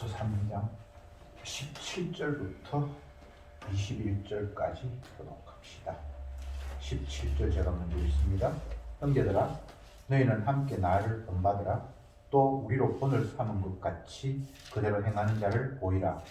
야고보서 3장 17절부터 21절까지 보도록 합시다. 17절 제가 먼저 읽습니다. 형제들아, 너희는 함께 나를 본받으라. 또 우리로 본을 삼은 것 같이 그대로 행하는 자를 보이라.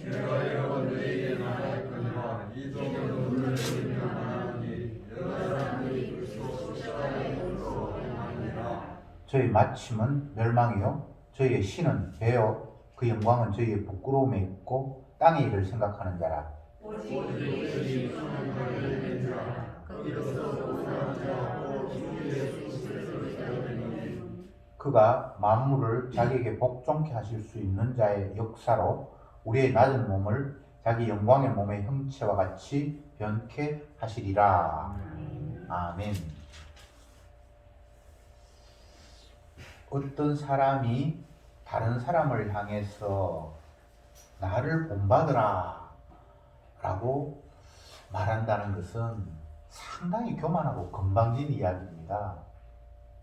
내가 여러분에게 말하였거니와 이 종은 오늘 우리는 말하니 여러 사람들이 그리스도 십자가의 도로 행하니라. 저희 마침은 멸망이요 저희의 신은 배요 그 영광은 저희의 부끄러움에 있고 땅의 일을 생각하는 자라. 오직 우리 성령을 낸 자, 거기서 오라는 자고 주 예수 그리스도를 세우니 그가 만물을 자기에게 복종케 하실 수 있는 자의 역사로 우리의 낮은 몸을 자기 영광의 몸의 형체와 같이 변케 하시리라. 아멘. 어떤 사람이 다른 사람을 향해서 나를 본받으라 라고 말한다는 것은 상당히 교만하고 건방진 이야기입니다.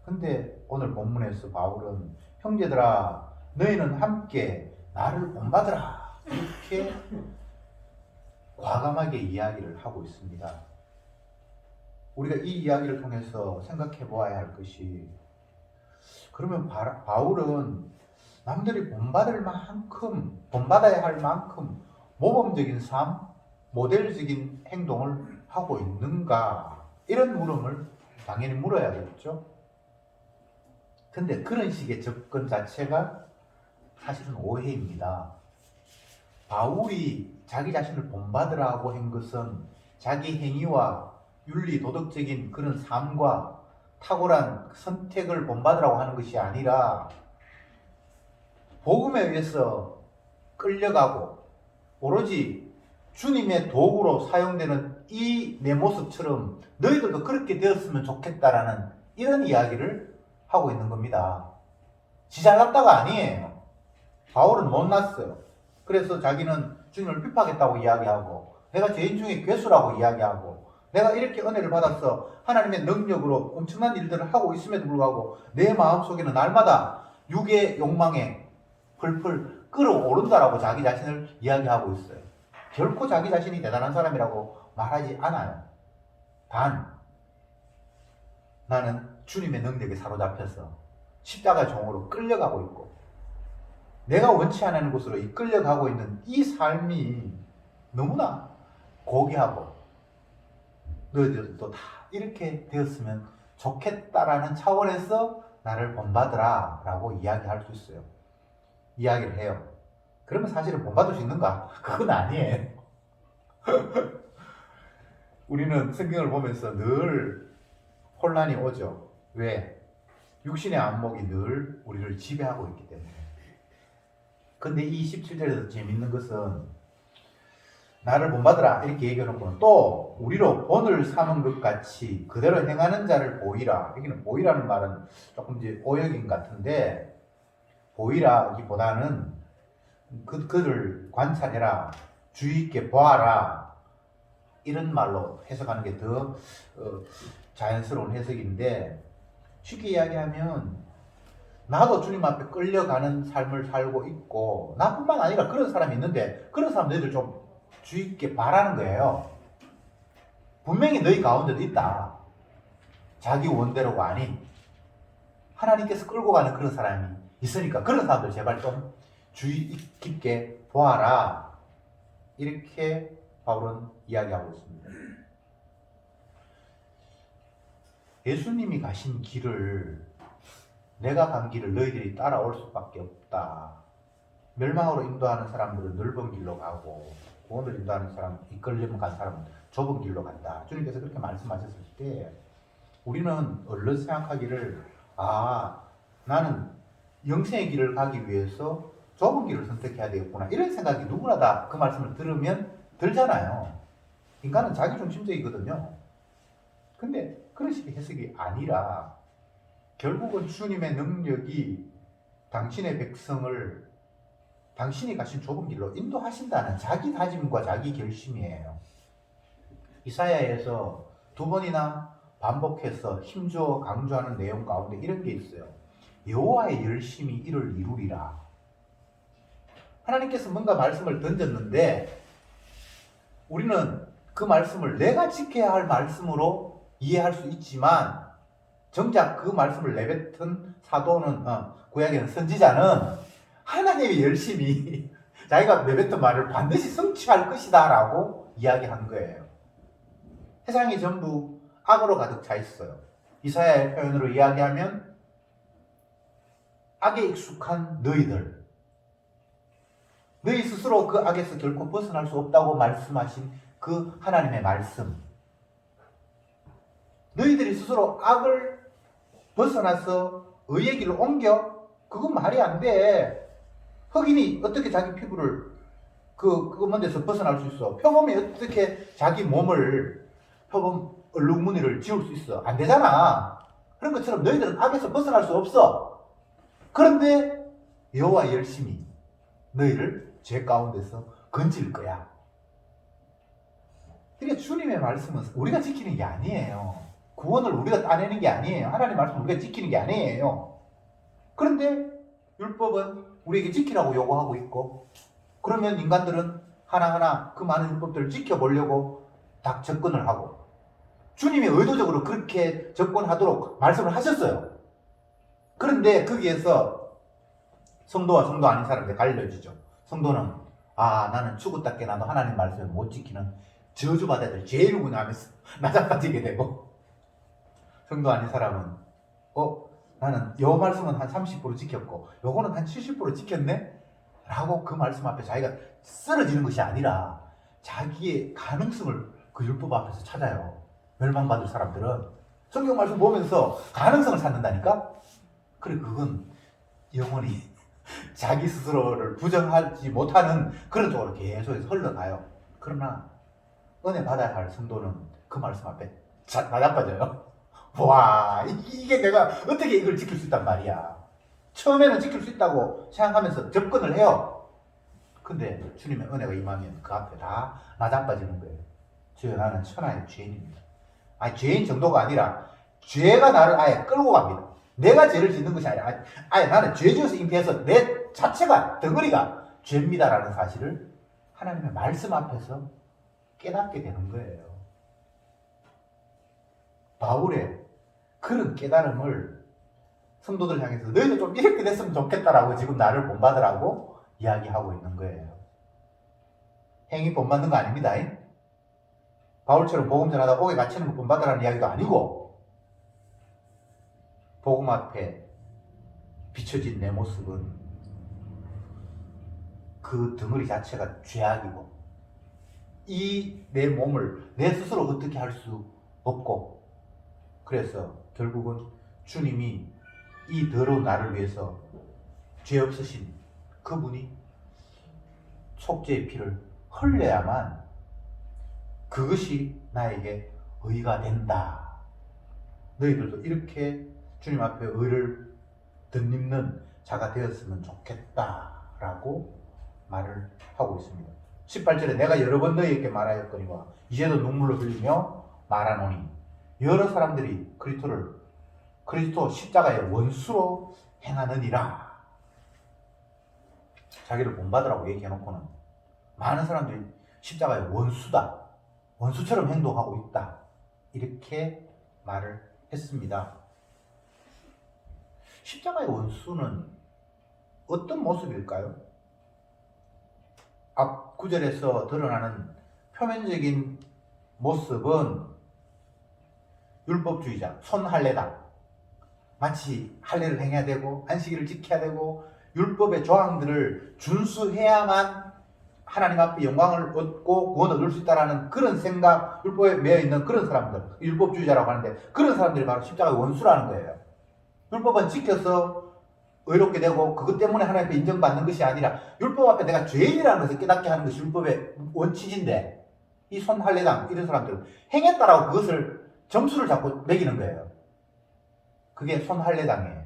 근데 오늘 본문에서 바울은 형제들아 너희는 함께 나를 본받으라 이렇게 과감하게 이야기를 하고 있습니다. 우리가 이 이야기를 통해서 생각해 보아야 할 것이, 그러면 바울은 남들이 본받아야 할 만큼 모범적인 삶, 모델적인 행동을 하고 있는가? 이런 물음을 당연히 물어야겠죠. 근데 그런 식의 접근 자체가 사실은 오해입니다. 바울이 자기 자신을 본받으라고 한 것은 자기 행위와 윤리, 도덕적인 그런 삶과 탁월한 선택을 본받으라고 하는 것이 아니라 복음에 의해서 끌려가고 오로지 주님의 도구로 사용되는 이 내 모습처럼 너희들도 그렇게 되었으면 좋겠다라는 이런 이야기를 하고 있는 겁니다. 지 잘났다가 아니에요. 바울은 못났어요. 그래서 자기는 주님을 핍박했다고 이야기하고, 내가 죄인 중에 괴수라고 이야기하고, 내가 이렇게 은혜를 받아서 하나님의 능력으로 엄청난 일들을 하고 있음에도 불구하고 내 마음속에는 날마다 육의 욕망에 풀풀 끓어오른다라고 자기 자신을 이야기하고 있어요. 결코 자기 자신이 대단한 사람이라고 말하지 않아요. 단 나는 주님의 능력에 사로잡혀서 십자가 종으로 끌려가고 있고 내가 원치 않는 곳으로 이끌려가고 있는 이 삶이 너무나 고귀하고 너희들도 다 이렇게 되었으면 좋겠다라는 차원에서 나를 본받으라 라고 이야기할 수 있어요. 이야기를 해요. 그러면 사실은 본받을 수 있는가? 그건 아니에요. 우리는 성경을 보면서 늘 혼란이 오죠. 왜? 육신의 안목이 늘 우리를 지배하고 있기 때문에. 근데 이 17절에서 재밌는 것은 나를 본받으라 이렇게 얘기해놓고는 또 우리로 본을 삼은 것 같이 그대로 행하는 자를 보이라. 여기는 보이라는 말은 조금 이제 오역인 같은데, 보이라기보다는 그를 관찰해라, 주의 있게 보아라, 이런 말로 해석하는 게 더 자연스러운 해석인데, 쉽게 이야기하면 나도 주님 앞에 끌려가는 삶을 살고 있고 나뿐만 아니라 그런 사람이 있는데 그런 사람 너희들 좀 주의 있게 바라는 거예요. 분명히 너희 가운데도 있다. 자기 원대로가 아닌 하나님께서 끌고 가는 그런 사람이 있으니까 그런 사람들 제발 좀 주의 깊게 보아라. 이렇게 바울은 이야기하고 있습니다. 예수님이 가신 길을, 내가 간 길을 너희들이 따라올 수밖에 없다. 멸망으로 인도하는 사람들은 넓은 길로 가고 구원을 인도하는 사람, 이끌림 간 사람은 좁은 길로 간다. 주님께서 그렇게 말씀하셨을 때 우리는 얼른 생각하기를, 나는 영생의 길을 가기 위해서 좁은 길을 선택해야 되겠구나, 이런 생각이 누구나 다 그 말씀을 들으면 들잖아요. 인간은 자기중심적이거든요. 근데 그런 식의 해석이 아니라 결국은 주님의 능력이 당신의 백성을 당신이 가신 좁은 길로 인도하신다는 자기 다짐과 자기 결심이에요. 이사야에서 2번이나 반복해서 힘주어 강조하는 내용 가운데 이런 게 있어요. 여호와의 열심히 이를 이루리라. 하나님께서 뭔가 말씀을 던졌는데 우리는 그 말씀을 내가 지켜야 할 말씀으로 이해할 수 있지만 정작 그 말씀을 내뱉은 사도는 구약에는 선지자는 하나님이 열심히 자기가 내뱉은 말을 반드시 성취할 것이다 라고 이야기한 거예요. 세상이 전부 악으로 가득 차 있어요. 이사야의 표현으로 이야기하면 악에 익숙한 너희들, 너희 스스로 그 악에서 결코 벗어날 수 없다고 말씀하신 그 하나님의 말씀, 너희들이 스스로 악을 벗어나서 의의 길을 옮겨? 그건 말이 안 돼. 흑인이 어떻게 자기 피부를 그먼 데서 벗어날 수 있어? 표범이 어떻게 자기 몸을 표범 얼룩무늬를 지울 수 있어? 안 되잖아. 그런 것처럼 너희들은 악에서 벗어날 수 없어. 그런데 여호와 열심히 너희를 죄 가운데서 건질 거야. 그러니까 주님의 말씀은 우리가 지키는 게 아니에요. 구원을 우리가 따내는 게 아니에요. 하나님의 말씀을 우리가 지키는 게 아니에요. 그런데 율법은 우리에게 지키라고 요구하고 있고, 그러면 인간들은 하나하나 그 많은 율법들을 지켜보려고 딱 접근을 하고, 주님이 의도적으로 그렇게 접근하도록 말씀을 하셨어요. 그런데 거기에서 성도와 성도 아닌 사람들 갈려지죠. 성도는 나는 죽었다 깨나도 하나님 말씀을 못 지키는 저주받아야 될 죄인이구나 하면서 나자빠지게 되고, 성도 아닌 사람은 나는 요 말씀은 한 30% 지켰고 요거는 한 70% 지켰네? 라고 그 말씀 앞에 자기가 쓰러지는 것이 아니라 자기의 가능성을 그 율법 앞에서 찾아요. 멸망받을 사람들은 성경 말씀 보면서 가능성을 찾는다니까? 그래, 그건 영원히 자기 스스로를 부정하지 못하는 그런 쪽으로 계속해서 흘러가요. 그러나 은혜 받아야 할 성도는 그 말씀 앞에 나자빠져요. 와, 이게 내가 어떻게 이걸 지킬 수 있단 말이야. 처음에는 지킬 수 있다고 생각하면서 접근을 해요. 근데 주님의 은혜가 임하면 그 앞에 다 나자빠지는 거예요. 주여, 나는 천하의 죄인입니다. 죄인 정도가 아니라 죄가 나를 아예 끌고 갑니다. 내가 죄를 짓는 것이 아니라 아예 나는 죄 지어서 잉태해서 내 자체가, 덩어리가 죄입니다라는 사실을 하나님의 말씀 앞에서 깨닫게 되는 거예요. 바울의 그런 깨달음을 성도들 향해서 너희도 좀 이렇게 됐으면 좋겠다라고 지금 나를 본받으라고 이야기하고 있는 거예요. 행위 본받는 거 아닙니다. 바울처럼 복음 전하다 옥에 갇히는 거 본받으라는 이야기도 아니고, 복음 앞에 비춰진 내 모습은 그 덩어리 자체가 죄악이고 이 내 몸을 내 스스로 어떻게 할 수 없고, 그래서 결국은 주님이 이 더러운 나를 위해서 죄 없으신 그분이 속죄의 피를 흘려야만 그것이 나에게 의가 된다. 너희들도 이렇게 주님 앞에 의를 덧입는 자가 되었으면 좋겠다라고 말을 하고 있습니다. 18절에 내가 여러 번 너희에게 말하였거니와 이제도 눈물을 흘리며 말하노니, 여러 사람들이 그리스도 십자가의 원수로 행하느니라. 자기를 본받으라고 얘기해놓고는 많은 사람들이 십자가의 원수다, 원수처럼 행동하고 있다, 이렇게 말을 했습니다. 십자가의 원수는 어떤 모습일까요? 앞 구절에서 드러나는 표면적인 모습은 율법주의자, 손할례당, 마치 할례를 행해야 되고 안식일을 지켜야 되고 율법의 조항들을 준수해야만 하나님 앞에 영광을 얻고 구원을 얻을 수 있다는 그런 생각, 율법에 매여 있는 그런 사람들, 율법주의자라고 하는데, 그런 사람들이 바로 십자가의 원수라는 거예요. 율법은 지켜서 의롭게 되고 그것 때문에 하나님 앞에 인정받는 것이 아니라 율법 앞에 내가 죄인이라는 것을 깨닫게 하는 것이 율법의 원칙인데, 이 손할례당 이런 사람들은 행했다라고 그것을 점수를 자꾸 매기는 거예요. 그게 손할례당이에요.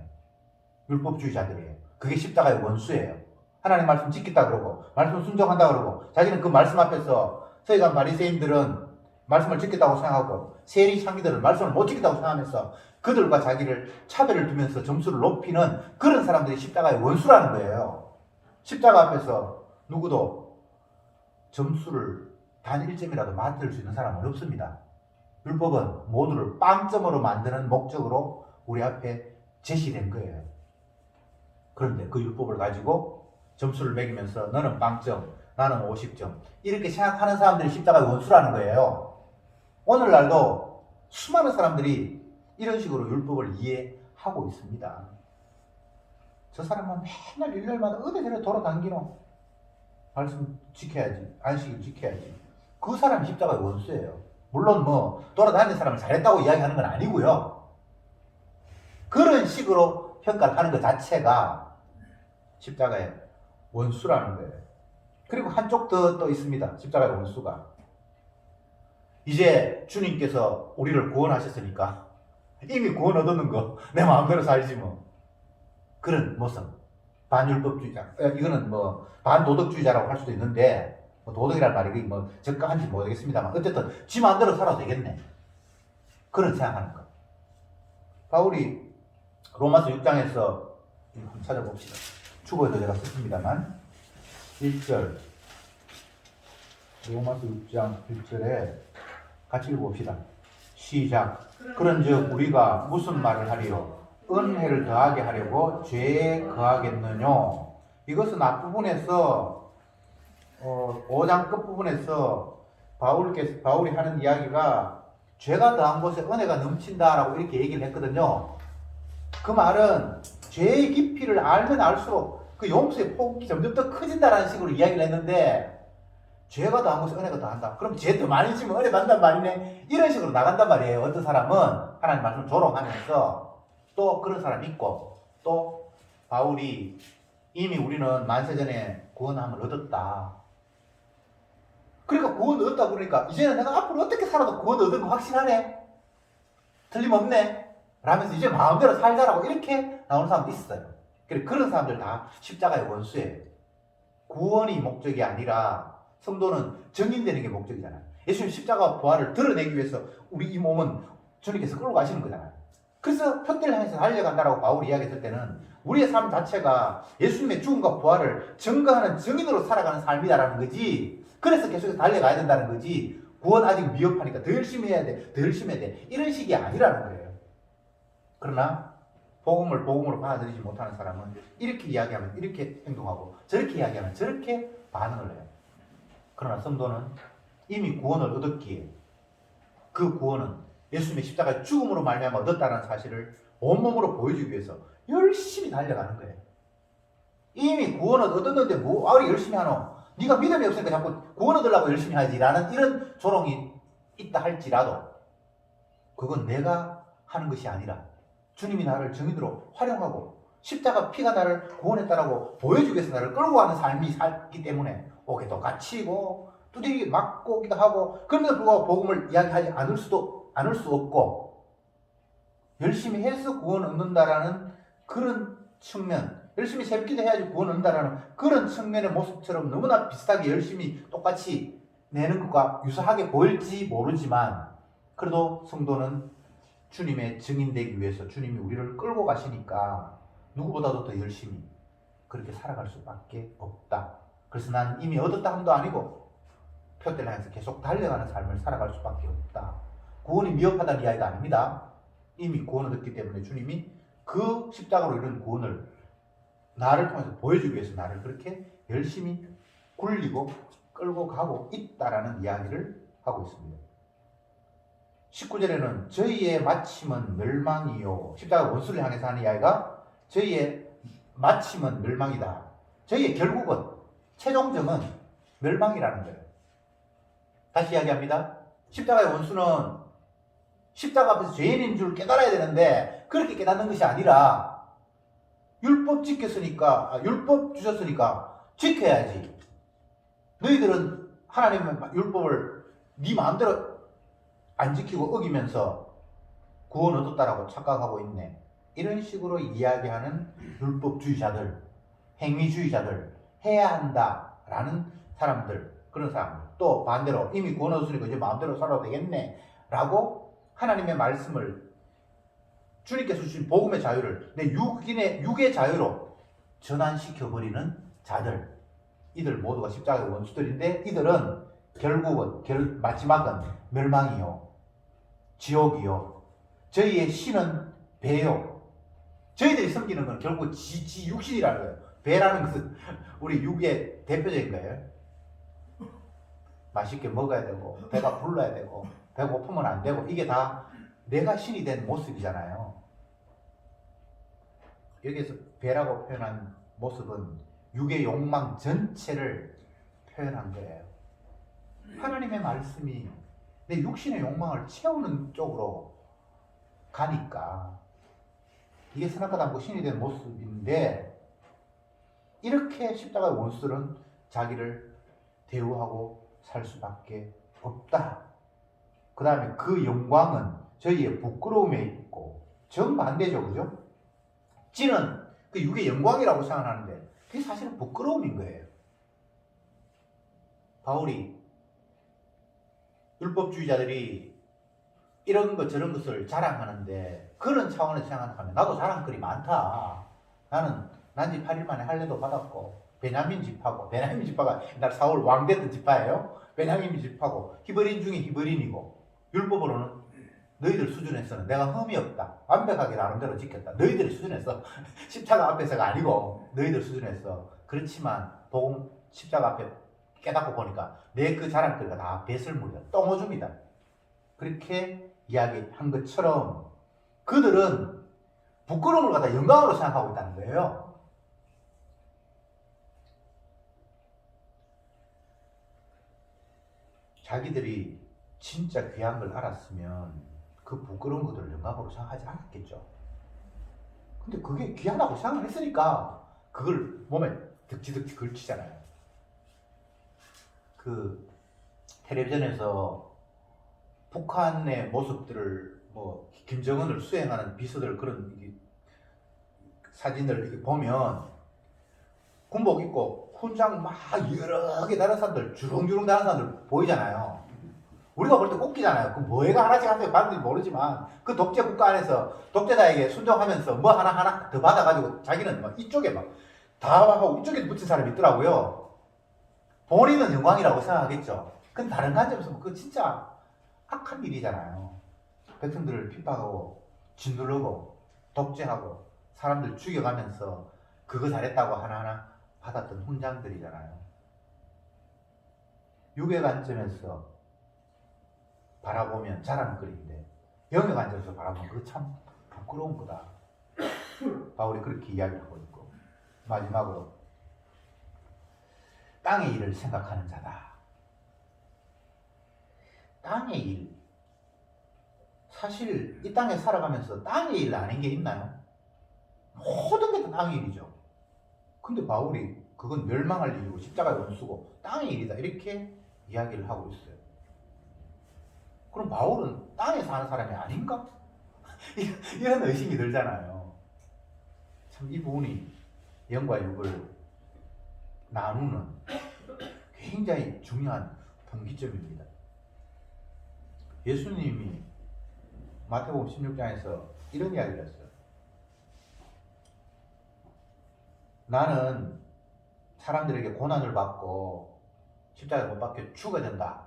율법주의자들이에요. 그게 십자가의 원수예요. 하나님 말씀 지켰다 그러고 말씀 순종한다 그러고, 자기는 그 말씀 앞에서 서기관 바리새인들은 말씀을 지켰다고 생각하고 세리 상기들은 말씀을 못 지켰다고 생각하면서 그들과 자기를 차별을 두면서 점수를 높이는 그런 사람들이 십자가의 원수라는 거예요. 십자가 앞에서 누구도 점수를 단 1점이라도 맞을 수 있는 사람은 없습니다. 율법은 모두를 빵점으로 만드는 목적으로 우리 앞에 제시된 거예요. 그런데 그 율법을 가지고 점수를 매기면서 너는 빵점, 나는 50점 이렇게 생각하는 사람들이 십자가의 원수라는 거예요. 오늘날도 수많은 사람들이 이런 식으로 율법을 이해하고 있습니다. 저 사람은 맨날 일요일마다 어디저리 돌아다니노. 말씀 지켜야지, 안식일 지켜야지. 그 사람이 십자가의 원수예요. 물론 뭐 돌아다니는 사람을 잘했다고 이야기하는 건 아니고요. 그런 식으로 평가를 하는 것 자체가 십자가의 원수라는 거예요. 그리고 한쪽 더 있습니다. 십자가의 원수가. 이제 주님께서 우리를 구원하셨으니까 이미 구원 얻었는 거 내 마음대로 살지 뭐. 그런 모습. 반율법주의자. 이거는 뭐 반도덕주의자라고 할 수도 있는데 뭐 도덕이라는 말이 뭐 적합한지 모르겠습니다만 어쨌든 지 마음대로 살아도 되겠네. 그런 생각하는 거. 바울이 로마서 6장에서 한번 찾아봅시다. 추구에도 제가 썼습니다만 1절 로마서 6장 1절에 같이 읽어봅시다. 시작. 그런즉 우리가 무슨 말을 하리요? 은혜를 더하게 하려고 죄에 거하겠느냐? 이것은 앞부분에서 5장 끝부분에서 바울이 하는 이야기가 죄가 더한 곳에 은혜가 넘친다라고 이렇게 얘기를 했거든요. 그 말은 죄의 깊이를 알면 알수록 그 용서의 폭이 점점 더 커진다라는 식으로 이야기를 했는데 죄가 더한 곳에 은혜가 더한다. 그럼 죄 더 많이 지면 은혜 받는단 말이네. 이런 식으로 나간단 말이에요. 어떤 사람은 하나님 말씀 조롱하면서 또 그런 사람이 있고 또 바울이 이미 우리는 만세전에 구원함을 얻었다. 그러니까 구원 얻었다 그러니까 이제는 내가 앞으로 어떻게 살아도 구원 얻은 거 확신하네. 틀림없네. 라면서 이제 마음대로 살자라고 이렇게 나오는 사람도 있어요. 그런 사람들 다 십자가의 원수예요. 구원이 목적이 아니라 성도는 증인되는 게 목적이잖아요. 예수님 십자가 부활을 드러내기 위해서 우리 이 몸은 주님께서 끌고 가시는 거잖아요. 그래서 표대를 향해서 달려간다라고 바울이 이야기했을 때는 우리의 삶 자체가 예수님의 죽음과 부활을 증거하는 증인으로 살아가는 삶이다라는 거지. 그래서 계속해서 달려가야 된다는 거지. 구원 아직 미흡하니까 더 열심히 해야 돼, 더 열심히 해야 돼. 이런 식이 아니라는 거예요. 그러나 복음을 복음으로 받아들이지 못하는 사람은 이렇게 이야기하면 이렇게 행동하고 저렇게 이야기하면 저렇게 반응을 해요. 그러나 성도는 이미 구원을 얻었기에 그 구원은 예수님의 십자가의 죽음으로 말미암아 얻었다는 사실을 온몸으로 보여주기 위해서 열심히 달려가는 거예요. 이미 구원을 얻었는데 뭐하러 열심히 하노? 네가 믿음이 없으니까 자꾸 구원 얻으려고 열심히 하지 라는 이런 조롱이 있다 할지라도 그건 내가 하는 것이 아니라 주님이 나를 증인으로 활용하고 십자가 피가 나를 구원했다라고 보여주기 위해서 나를 끌고 가는 삶이 살기 때문에 오게도 갇히고 두드리기 맞고 오기도 하고 그럼에도 불구하고 복음을 이야기하지 않을 수 없고 열심히 해서 구원 얻는다라는 그런 측면, 열심히 새벽기도 해야지 구원 얻는다라는 그런 측면의 모습처럼 너무나 비슷하게 열심히 똑같이 내는 것과 유사하게 보일지 모르지만 그래도 성도는 주님의 증인되기 위해서 주님이 우리를 끌고 가시니까 누구보다도 더 열심히 그렇게 살아갈 수밖에 없다. 그래서 난 이미 얻었다 함도 아니고 표대를 향해서 계속 달려가는 삶을 살아갈 수밖에 없다. 구원이 미흡하다는 이야기가 아닙니다. 이미 구원을 얻기 때문에 주님이 그 십자가로 이룬 구원을 나를 통해서 보여주기 위해서 나를 그렇게 열심히 굴리고 끌고 가고 있다라는 이야기를 하고 있습니다. 19절에는 저희의 마침은 멸망이요. 십자가 원수를 향해서 하는 이야기가 저희의 마침은 멸망이다. 저희의 결국은 최종점은 멸망이라는 거예요. 다시 이야기합니다. 십자가의 원수는 십자가 앞에서 죄인인 줄 깨달아야 되는데 그렇게 깨닫는 것이 아니라 율법 율법 주셨으니까 지켜야지. 너희들은 하나님의 율법을 네 마음대로 안 지키고 어기면서 구원 얻었다라고 착각하고 있네. 이런 식으로 이야기하는 율법주의자들, 행위주의자들, 해야 한다라는 사람들, 그런 사람들. 또 반대로 이미 구원 얻었으니까 이제 마음대로 살아도 되겠네 라고 하나님의 말씀을 주님께서 주신 복음의 자유를 내 육의 자유로 전환시켜버리는 자들. 이들 모두가 십자가의 원수들인데 이들은 결국은 마지막은 멸망이요, 지옥이요, 저희의 신은 배요. 저희들이 섬기는 건 결국 지 육신이라는 거예요. 배라는 것은 우리 육의 대표적인 거예요. 맛있게 먹어야 되고 배가 불러야 되고 배고프면 안 되고 이게 다 내가 신이 된 모습이잖아요. 여기서 배라고 표현한 모습은 육의 욕망 전체를 표현한 거예요. 하나님의 말씀이 내 육신의 욕망을 채우는 쪽으로 가니까 이게 선악과 당고 신이 된 모습인데, 이렇게 십자가의 원수들은 자기를 대우하고 살 수밖에 없다. 그 다음에 그 영광은 저희의 부끄러움에 있고, 정반대죠, 그죠? 찌는 그 육의 영광이라고 생각하는데 그게 사실은 부끄러움인 거예요. 바울이 율법주의자들이 이런 것 저런 것을 자랑하는데 그런 차원에서 생각하면 나도 자랑거리 많다. 나는 난지 8일 만에 할례도 받았고 베냐민 지파고, 베냐민 지파가 옛날 사울 왕 됐던 지파예요. 베냐민 지파고 히브리인 중에 히브리인이고, 율법으로는 너희들 수준에서는 내가 흠이 없다. 완벽하게 나름대로 지켰다. 너희들 수준에서 십자가 앞에서가 아니고 너희들 수준에서. 그렇지만 복음 십자가 앞에 깨닫고 보니까 내 그 자랑거리가 다 배설물이다. 똥오줌이다. 그렇게 이야기한 것처럼 그들은 부끄러움을 갖다 영광으로 생각하고 있다는 거예요. 자기들이 진짜 귀한 걸 알았으면 그 부끄러운 것들을 영광으로 생각하지 않았겠죠. 근데 그게 귀하다고 생각을 했으니까 그걸 몸에 득지득지 걸치잖아요. 그 텔레비전에서 북한의 모습들을 김정은을 수행하는 비서들 그런 사진들 이렇게 보면 군복 입고 훈장 막 여러 개 다른 사람들 주렁주렁 다른 사람들 보이잖아요. 우리가 볼 때 웃기잖아요. 그 뭐가 하나씩 하나씩 받는지 모르지만 그 독재 국가 안에서 독재자에게 순종하면서 뭐 하나 더 받아가지고 자기는 막 이쪽에 막 다 하고 이쪽에 붙인 사람이 있더라고요. 본인은 영광이라고 생각하겠죠. 근데 다른 관점에서 그거 진짜 악한 일이잖아요. 백성들을 핍박하고 짓누르고 독재하고 사람들 죽여가면서 그거 잘했다고 하나하나 받았던 훈장들이잖아요. 육의 관점에서 바라보면 자랑거리인데 영의 관점에서 바라보면 그거 참 부끄러운 거다. 바울이 그렇게 이야기하고 있고, 마지막으로 땅의 일을 생각하는 자다. 땅의 일, 사실 이 땅에 살아가면서 땅의 일 아닌 게 있나요? 모든 게 다 땅의 일이죠. 근데 바울이 그건 멸망할 일이고 십자가의 원수고 땅의 일이다 이렇게 이야기를 하고 있어요. 그럼 바울은 땅에 사는 사람이 아닌가? 이런 의심이 들잖아요. 참 이 부분이 영과 육을 나누는 굉장히 중요한 분기점입니다. 예수님이 마태복음 16장에서 이런 이야기를 했어요. 나는 사람들에게 고난을 받고 십자가에 못 박혀 죽어야 된다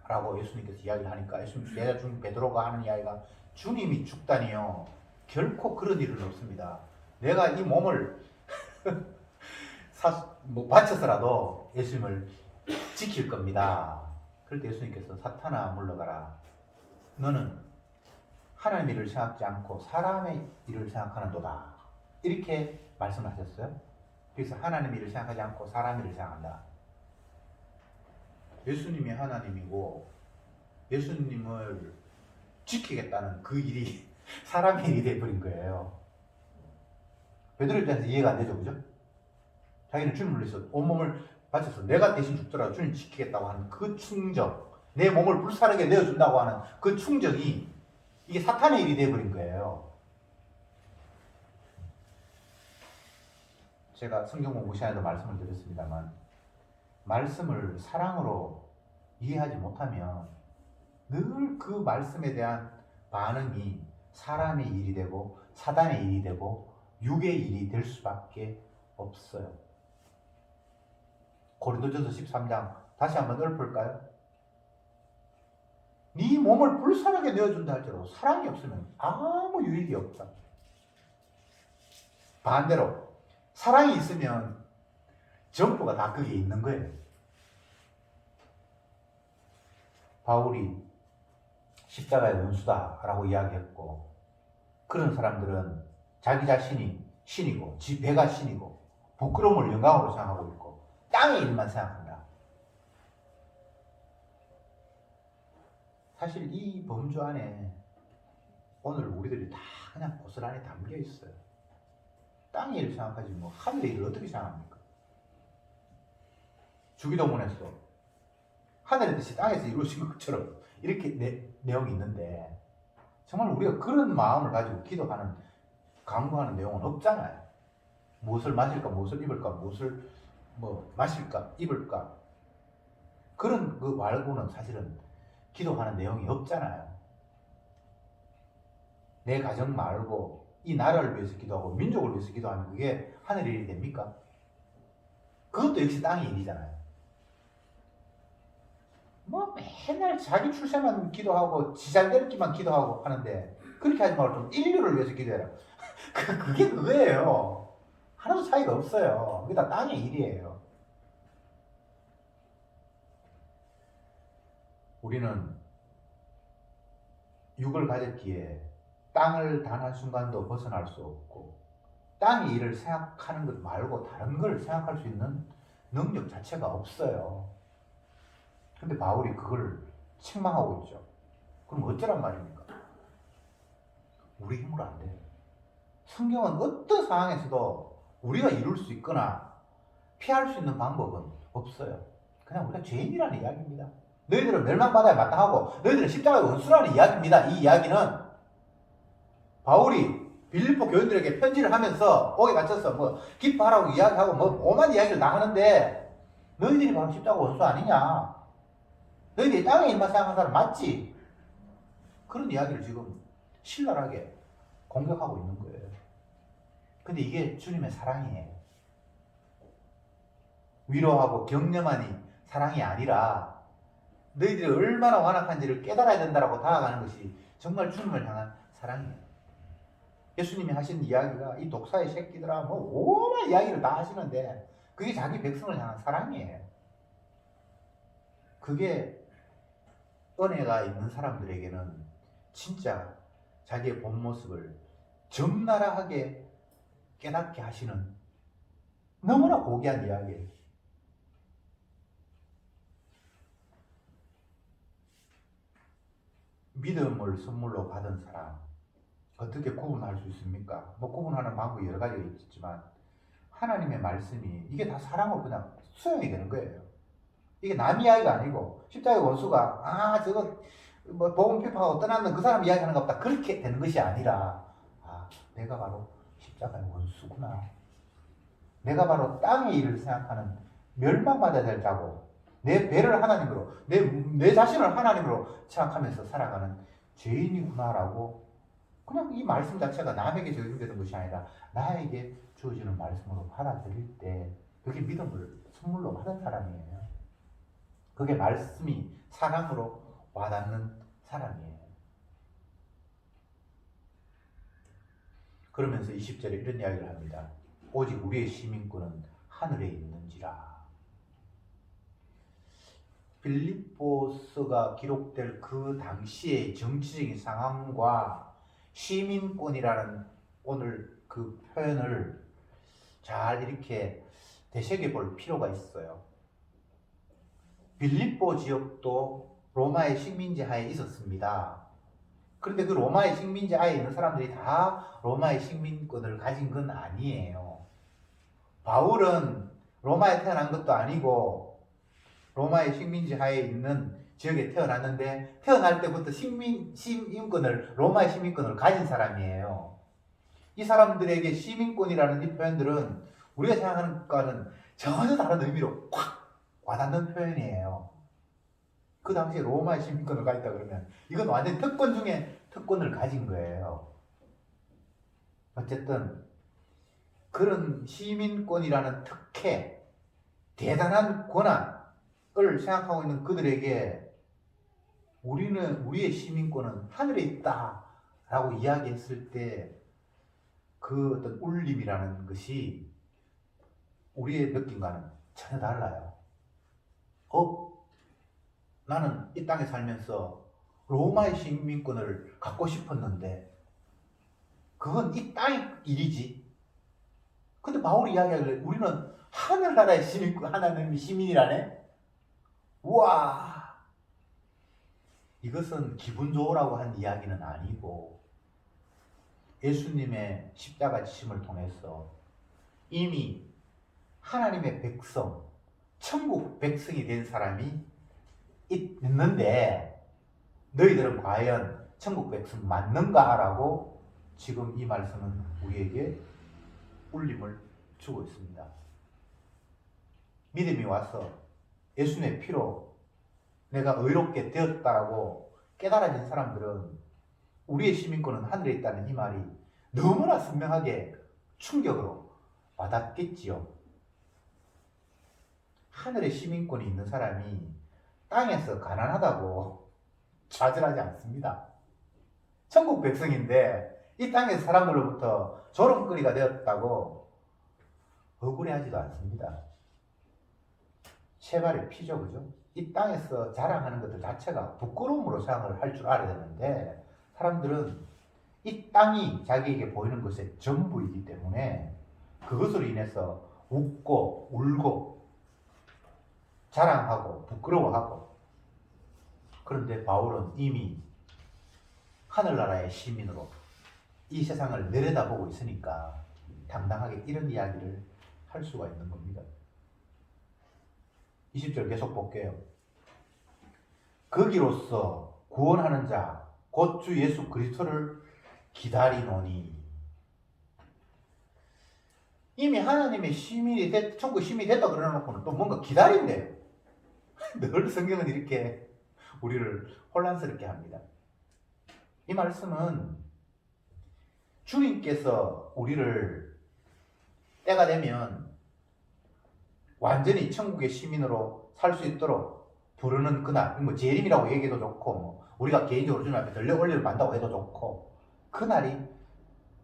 라고 예수님께서 이야기를 하니까 예수님 제자 중 베드로가 하는 이야기가, 주님이 죽다니요 결코 그런 일은 없습니다. 내가 이 몸을 바쳐서라도 예수님을 지킬 겁니다. 그럴 때 예수님께서 사탄아 물러가라. 너는 하나님의 일을 생각지 않고 사람의 일을 생각하는도다. 이렇게 말씀하셨어요. 그래서 하나님의 일을 생각하지 않고 사람의 일을 생각한다. 예수님이 하나님이고 예수님을 지키겠다는 그 일이 사람의 일이 돼버린 거예요. 베드로 입장에서 이해가 안 되죠, 그죠? 자기는 주님을 위해서 온몸을 바쳐서 내가 대신 죽더라도 주님 지키겠다고 하는 그 충정, 내 몸을 불사르게 내어준다고 하는 그 충정이 이게 사탄의 일이 돼버린 거예요. 제가 성경 공부 시간에도 말씀을 드렸습니다만, 말씀을 사랑으로 이해하지 못하면 늘 그 말씀에 대한 반응이 사람의 일이 되고 사단의 일이 되고 육의 일이 될 수밖에 없어요. 고린도전서 13장 다시 한번 읊을까요? 네 몸을 불쌍하게 내어준다 할지라도 사랑이 없으면 아무 유익이 없다. 반대로 사랑이 있으면 전부가 다 거기에 있는 거예요. 바울이 십자가의 원수다라고 이야기했고, 그런 사람들은 자기 자신이 신이고 지 배가 신이고 부끄러움을 영광으로 생각하고 있고 땅의 일만 생각한다. 사실 이 범주 안에 오늘 우리들이 다 그냥 고스란히 담겨 있어요. 땅의 일을 생각하지 뭐 하늘의 일을 어떻게 생각합니까? 주기도문에서 하늘의 뜻이 땅에서 이루어진 것처럼 이렇게 내용이 있는데, 정말 우리가 그런 마음을 가지고 기도하는, 간구하는 내용은 없잖아요. 무엇을 마실까, 무엇을 입을까, 무엇을 마실까, 입을까, 그런 그 말고는 사실은 기도하는 내용이 없잖아요. 내 가정 말고 이 나라를 위해서 기도하고 민족을 위해서 기도하면 그게 하늘의 일이 됩니까? 그것도 역시 땅의 일이잖아요. 맨날 자기 출세만 기도하고 지잘되기만 기도하고 하는데, 그렇게 하지 말고 좀 인류를 위해서 기도해라. 그게 그거예요. 하나도 차이가 없어요. 그게 다 땅의 일이에요. 우리는 육을 가졌기에 땅을 단 한순간도 벗어날 수 없고, 땅의 일을 생각하는 것 말고 다른 걸 생각할 수 있는 능력 자체가 없어요. 근데 바울이 그걸 책망하고 있죠. 그럼 어쩌란 말입니까? 우리 힘으로 안 돼요. 성경은 어떤 상황에서도 우리가 이룰 수 있거나 피할 수 있는 방법은 없어요. 그냥 우리가 죄인이라는 이야기입니다. 너희들은 멸망받아야 마땅하고 너희들은 십자가의 원수라는 이야기입니다. 이 이야기는 바울이 빌립보 교인들에게 편지를 하면서 옥에 갇혀서 기뻐하라고 이야기하고 오만 이야기를 다 하는데, 너희들이 바로 십자가 원수 아니냐? 너희들이 땅에 일만 생각하는 사람 맞지? 그런 이야기를 지금 신랄하게 공격하고 있는 거예요. 근데 이게 주님의 사랑이에요. 위로하고 격려만이 사랑이 아니라 너희들이 얼마나 완악한지를 깨달아야 된다라고 다가가는 것이 정말 주님을 향한 사랑이에요. 예수님이 하신 이야기가 이 독사의 새끼들아 오만 이야기를 다 하시는데, 그게 자기 백성을 향한 사랑이에요. 그게 은혜가 있는 사람들에게는 진짜 자기의 본 모습을 적나라하게 깨닫게 하시는 너무나 고귀한 이야기예요. 믿음을 선물로 받은 사람 어떻게 구분할 수 있습니까? 구분하는 방법이 여러 가지가 있지만, 하나님의 말씀이 이게 다 사랑으로 그냥 수용이 되는 거예요. 이게 남 이야기가 아니고 십자가의 원수가 저거 복음 피파하고 떠났는 그 사람 이야기하는 것보다 그렇게 되는 것이 아니라, 내가 바로 십자가의 원수구나. 내가 바로 땅의 일을 생각하는, 멸망받아야 될 자고 내 배를 하나님으로, 내 자신을 하나님으로 생각하면서 살아가는 죄인이구나라고, 그냥 이 말씀 자체가 남에게 적용되는 것이 아니라 나에게 주어지는 말씀으로 받아들일 때, 그게 믿음을 선물로 받은 사람이에요. 그게 말씀이 사랑으로 와닿는 사람이에요. 그러면서 20절에 이런 이야기를 합니다. 오직 우리의 시민권은 하늘에 있는지라. 빌립보서가 기록될 그 당시의 정치적인 상황과 시민권이라는 오늘 그 표현을 잘 이렇게 되새겨 볼 필요가 있어요. 빌립보 지역도 로마의 식민지 하에 있었습니다. 그런데 그 로마의 식민지 하에 있는 사람들이 다 로마의 식민권을 가진 건 아니에요. 바울은 로마에 태어난 것도 아니고 로마의 식민지 하에 있는 지역에 태어났는데, 태어날 때부터 시민권을, 로마의 시민권을 가진 사람이에요. 이 사람들에게 시민권이라는 이 표현들은 우리가 생각하는 것과는 전혀 다른 의미로 확 와닿는 표현이에요. 그 당시에 로마의 시민권을 가졌다 그러면 이건 완전 특권 중에 특권을 가진 거예요. 어쨌든 그런 시민권이라는 특혜, 대단한 권한을 생각하고 있는 그들에게 우리의 시민권은 하늘에 있다라고 이야기했을 때 그 어떤 울림이라는 것이 우리의 느낌과는 전혀 달라요. 나는 이 땅에 살면서 로마의 시민권을 갖고 싶었는데 그건 이 땅의 일이지. 근데 바울이 이야기하길래 우리는 하늘나라의 시민권, 하나님의 시민이라네? 우와! 이것은 기분 좋으라고 한 이야기는 아니고 예수님의 십자가 지심을 통해서 이미 하나님의 백성, 천국 백성이 된 사람이 있는데 너희들은 과연 천국 백성 맞는가라고 지금 이 말씀은 우리에게 울림을 주고 있습니다. 믿음이 와서 예수님의 피로 내가 의롭게 되었다라고 깨달아진 사람들은 우리의 시민권은 하늘에 있다는 이 말이 너무나 선명하게 충격으로 와닿겠지요. 하늘의 시민권이 있는 사람이 땅에서 가난하다고 좌절하지 않습니다. 천국 백성인데 이 땅에서 사람들로부터 조롱거리가 되었다고 억울해하지도 않습니다. 세발의 피죠, 그죠? 이 땅에서 자랑하는 것들 자체가 부끄러움으로 생각을 할 줄 알아야 되는데 사람들은 이 땅이 자기에게 보이는 것의 전부이기 때문에 그것으로 인해서 웃고 울고 자랑하고 부끄러워하고. 그런데 바울은 이미 하늘나라의 시민으로 이 세상을 내려다보고 있으니까 당당하게 이런 이야기를 할 수가 있는 겁니다. 20절 계속 볼게요. 거기로서 구원하는 자 곧 주 예수 그리스도를 기다리노니. 이미 하나님의 시민이 천국 시민이 됐다 그래놓고는 또 뭔가 기다린대요. 늘 성경은 이렇게 우리를 혼란스럽게 합니다. 이 말씀은 주님께서 우리를 때가 되면 완전히 천국의 시민으로 살 수 있도록 부르는 그날, 뭐 재림이라고 얘기해도 좋고, 뭐 우리가 개인적으로 주님 앞에 들려 올리를 만다고 해도 좋고, 그날이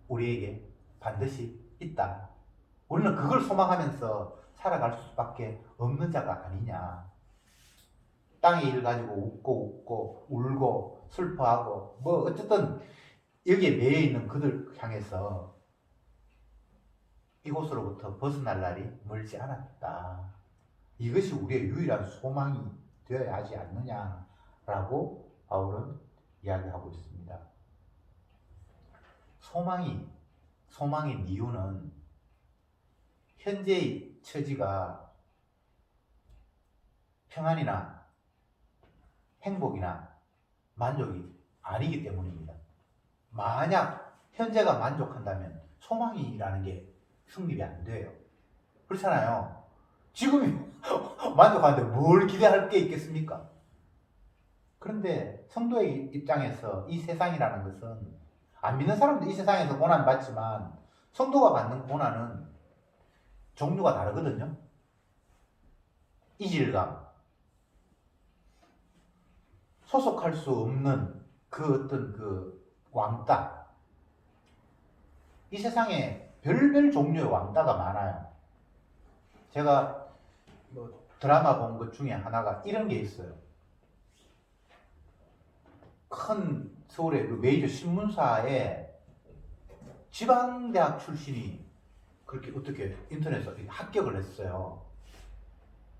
우리에게 반드시 있다. 우리는 그걸 소망하면서 살아갈 수밖에 없는 자가 아니냐. 땅의 일 가지고 웃고 울고 슬퍼하고 뭐 어쨌든 여기에 매여 있는 그들 향해서 이곳으로부터 벗어날 날이 멀지 않았다. 이것이 우리의 유일한 소망이 되어야 하지 않느냐라고 바울은 이야기하고 있습니다. 소망인 이유는 현재의 처지가 평안이나 행복이나 만족이 아니기 때문입니다. 만약 현재가 만족한다면 소망이라는 게 성립이 안 돼요. 그렇잖아요. 지금이 만족하는데 뭘 기대할 게 있겠습니까? 그런데 성도의 입장에서 이 세상이라는 것은 안 믿는 사람도 이 세상에서 고난 받지만 성도가 받는 고난은 종류가 다르거든요. 이질감, 소속할 수 없는 그 어떤 그 왕따. 이 세상에 별별 종류의 왕따가 많아요. 제가 뭐 드라마 본 것 중에 하나가 이런 게 있어요. 큰 서울의 그 메이저 신문사에 지방대학 출신이 그렇게 어떻게 인터넷에서 합격을 했어요.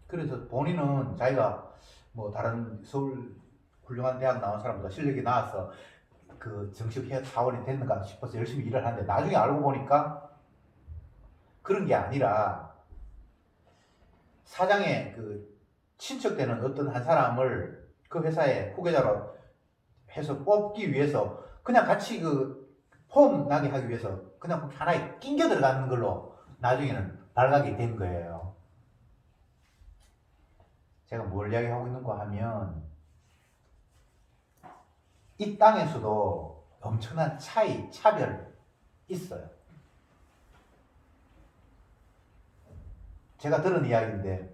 그래서 본인은 자기가 뭐 다른 서울 훌륭한 대학 나온 사람보다 실력이 나와서 그 정식 사원이 됐는가 싶어서 열심히 일을 하는데 나중에 알고 보니까 그런 게 아니라 사장의 그 친척되는 어떤 한 사람을 그 회사에 후계자로 해서 뽑기 위해서 그냥 같이 그 폼 나게 하기 위해서 그냥 하나에 낑겨 들어가는 걸로 나중에는 발각이 된 거예요. 제가 뭘 이야기하고 있는가 하면 이 땅에서도 엄청난 차별 있어요. 제가 들은 이야기인데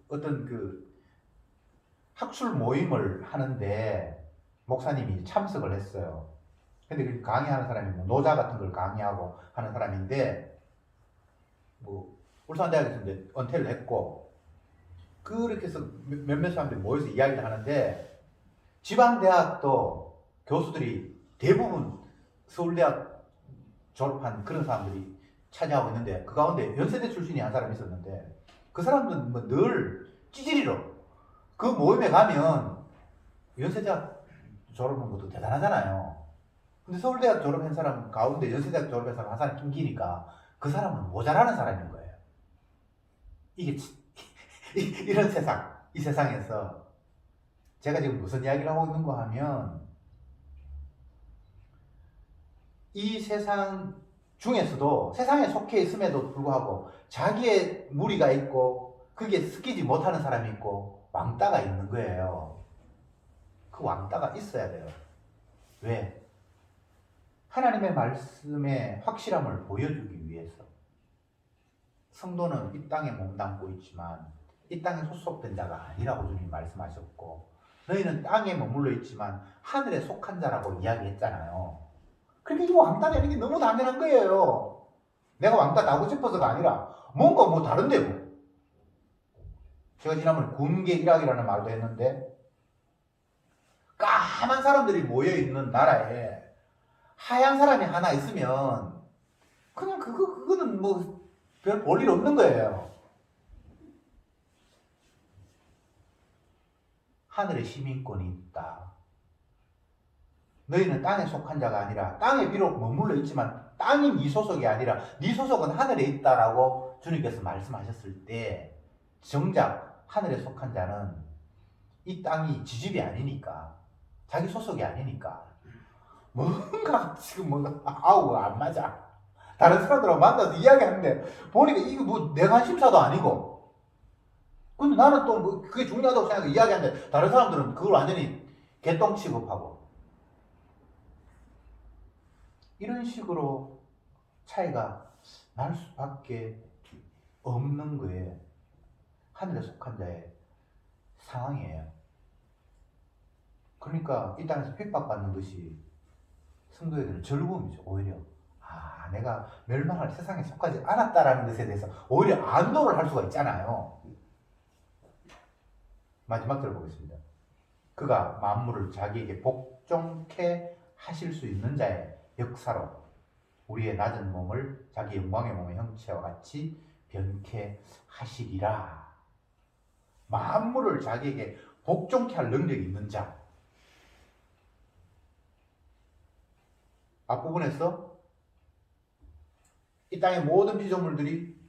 어떤 학술 모임을 하는데 목사님이 참석을 했어요. 근데 그 강의하는 사람이 뭐 노자 같은 걸 강의하고 하는 사람인데, 뭐 울산대학에서 이제 은퇴를 했고, 그렇게 해서 몇몇 사람들이 모여서 이야기를 하는데, 지방대학도 교수들이 대부분 서울대학 졸업한 그런 사람들이 차지하고 있는데, 그 가운데 연세대 출신이 한 사람이 있었는데, 그 사람들은 뭐 늘 찌질이로 그 모임에 가면 연세대학 졸업한 것도 대단하잖아요. 근데 서울대학 졸업한 사람 가운데 연세대학 졸업한 사람 한 사람 낑기니까 그 사람은 모자라는 사람인 거예요. 이게 이런 세상, 이 세상에서 제가 지금 무슨 이야기를 하고 있는 거 하면, 이 세상 중에서도 세상에 속해 있음에도 불구하고 자기의 무리가 있고 그게 스키지 못하는 사람이 있고 왕따가 있는 거예요. 그 왕따가 있어야 돼요. 왜? 하나님의 말씀의 확실함을 보여주기 위해서. 성도는 이 땅에 몸담고 있지만 이 땅에 소속된 자가 아니라고 주님 말씀하셨고, 너희는 땅에 머물러 있지만 하늘에 속한 자라고 이야기했잖아요. 그러니까 이 왕따 되는 게 너무 당연한 거예요. 내가 왕따 나고 싶어서가 아니라 뭔가 뭐 다른데 뭐. 제가 지난번에 군계 일학이라는 말도 했는데, 까만 사람들이 모여있는 나라에 하얀 사람이 하나 있으면 그냥 그거는 뭐 별 볼 일 없는 거예요. 하늘에 시민권이 있다. 너희는 땅에 속한 자가 아니라, 땅에 비록 머물러 있지만 땅이 네 소속이 아니라 네 소속은 하늘에 있다라고 주님께서 말씀하셨을 때, 정작 하늘에 속한 자는 이 땅이 지집이 아니니까, 자기 소속이 아니니까 뭔가 지금 뭔가 아우 안 맞아. 다른 사람들하고 만나서 이야기하는데 보니까 이게 뭐 내 관심사도 아니고, 근데 나는 또 뭐 그게 중요하다고 생각해 이야기하는데 다른 사람들은 그걸 완전히 개똥 취급하고, 이런 식으로 차이가 날 수밖에 없는 거예요. 하늘에 속한 자의 상황이에요. 그러니까 이 땅에서 핍박받는 것이 성도에게는 즐거움이죠. 오히려 내가 멸망할 세상에 속하지 않았다라는 것에 대해서 오히려 안도를 할 수가 있잖아요. 마지막 들어보겠습니다. 그가 만물을 자기에게 복종케 하실 수 있는 자의 역사로 우리의 낮은 몸을 자기 영광의 몸의 형체와 같이 변케 하시리라. 만물을 자기에게 복종케 할 능력이 있는 자. 앞부분에서 이 땅의 모든 피조물들이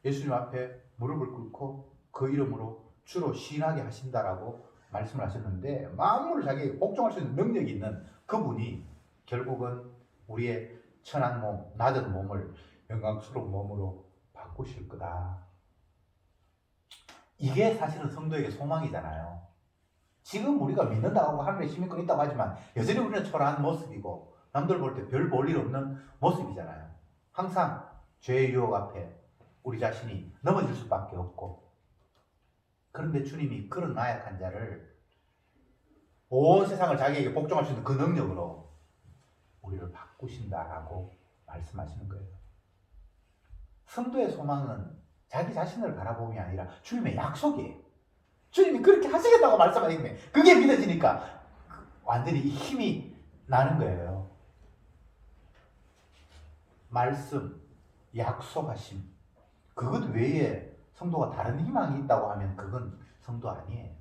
예수님 앞에 무릎을 꿇고 그 이름으로 주로 시인하게 하신다라고 말씀을 하셨는데, 만물을 자기에게 복종할 수 있는 능력이 있는 그분이 결국은 우리의 천한 몸, 낮은 몸을 영광스러운 몸으로 바꾸실 거다. 이게 사실은 성도에게 소망이잖아요. 지금 우리가 믿는다고 하고 하늘에 시민권이 있다고 하지만 여전히 우리는 초라한 모습이고 남들 볼 때 별 볼 일 없는 모습이잖아요. 항상 죄의 유혹 앞에 우리 자신이 넘어질 수밖에 없고, 그런데 주님이 그런 나약한 자를 온 세상을 자기에게 복종할 수 있는 그 능력으로 우리를 바꾸신다라고 말씀하시는 거예요. 성도의 소망은 자기 자신을 바라봄이 아니라 주님의 약속이에요. 주님이 그렇게 하시겠다고 말씀하시네. 그게 믿어지니까 완전히 힘이 나는 거예요. 말씀, 약속하심, 그것 외에 성도가 다른 희망이 있다고 하면 그건 성도 아니에요.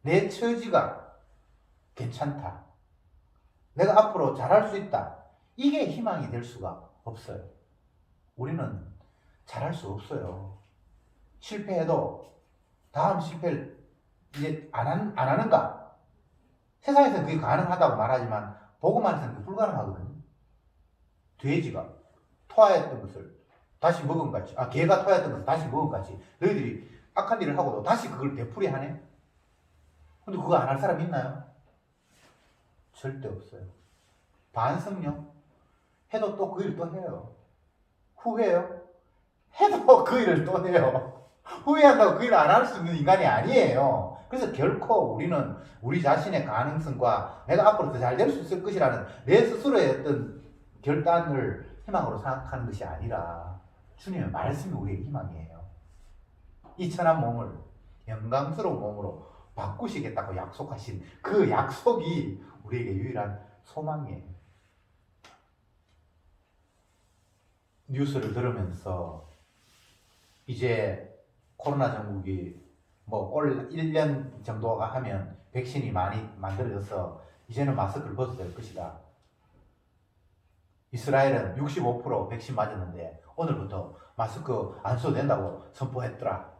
내 처지가 괜찮다, 내가 앞으로 잘할 수 있다, 이게 희망이 될 수가 없어요. 우리는 잘할 수 없어요. 실패해도 다음 실패를 이제 안 하는가? 세상에서는 그게 가능하다고 말하지만 복음안에서는 그게 불가능하거든요. 돼지가 토하였던 것을 다시 먹은 같이, 개가 토하였던 것을 다시 먹은 같이 너희들이 악한 일을 하고도 다시 그걸 되풀이하네? 근데 그거 안 할 사람 있나요? 절대 없어요. 반성요? 해도 또 그 일 또 해요. 후회요? 해도 그 일을 또 해요. 후회한다고 그 일 안 할 수 있는 인간이 아니에요. 그래서 결코 우리는 우리 자신의 가능성과 내가 앞으로 더 잘 될 수 있을 것이라는 내 스스로의 어떤 결단을 희망으로 생각하는 것이 아니라 주님의 말씀이 우리의 희망이에요. 이 천한 몸을 영광스러운 몸으로 바꾸시겠다고 약속하신 그 약속이 우리에게 유일한 소망이에요. 뉴스를 들으면서 이제 코로나 전국이 뭐 올 1년 정도가 하면 백신이 많이 만들어져서 이제는 마스크를 벗어도 될 것이다. 이스라엘은 65% 백신 맞았는데 오늘부터 마스크 안 써도 된다고 선포했더라.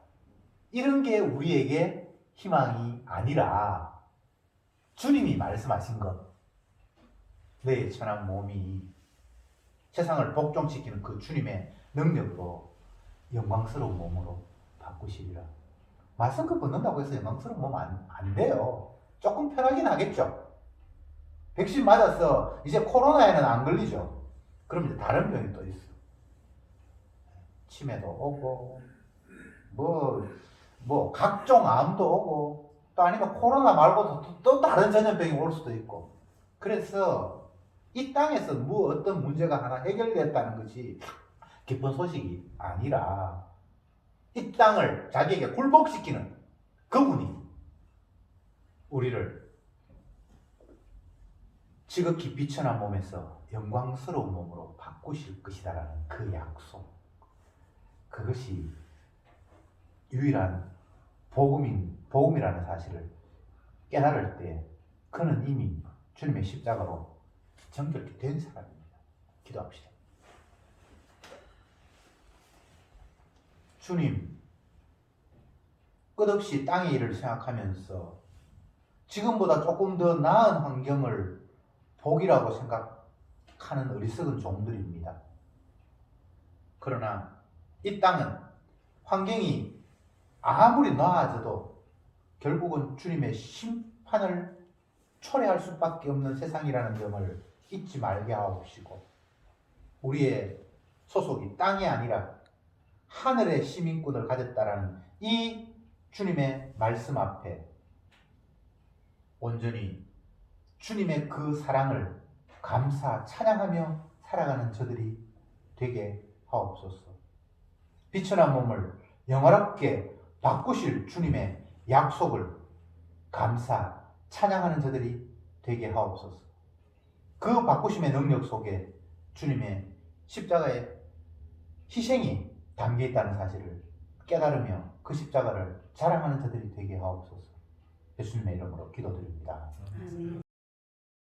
이런 게 우리에게 희망이 아니라 주님이 말씀하신 것, 내 천한 몸이 세상을 복종시키는 그 주님의 능력으로 영광스러운 몸으로 바꾸시리라. 마스크 벗는다고 해서 영광스러운 몸 안 돼요. 조금 편하긴 하겠죠. 백신 맞아서 이제 코로나에는 안 걸리죠. 그럼 이제 다른 병이 또 있어. 치매도 오고, 뭐 각종 암도 오고, 또 아니면 코로나 말고도 또 다른 전염병이 올 수도 있고. 그래서 이 땅에서 뭐 어떤 문제가 하나 해결됐다는 것이 기쁜 소식이 아니라 이 땅을 자기에게 굴복시키는 그분이 우리를 지극히 비천한 몸에서 영광스러운 몸으로 바꾸실 것이다라는 그 약속, 그것이 유일한 복음이라는 사실을 깨달을 때 그는 이미 주님의 십자가로 정결케 된 사람입니다. 기도합시다. 주님, 끝없이 땅의 일을 생각하면서 지금보다 조금 더 나은 환경을 복이라고 생각하는 어리석은 종들입니다. 그러나 이 땅은 환경이 아무리 나아져도 결국은 주님의 심판을 초래할 수밖에 없는 세상이라는 점을 잊지 말게 하옵시고, 우리의 소속이 땅이 아니라 하늘의 시민권을 가졌다라는 이 주님의 말씀 앞에 온전히 주님의 그 사랑을 감사 찬양하며 살아가는 저들이 되게 하옵소서. 비천한 몸을 영화롭게 바꾸실 주님의 약속을 감사 찬양하는 저들이 되게 하옵소서. 그 바꾸심의 능력 속에 주님의 십자가의 희생이 담겨 있다는 사실을 깨달으며 그 십자가를 자랑하는 저들이 되게 하옵소서. 예수님의 이름으로 기도드립니다. 아멘.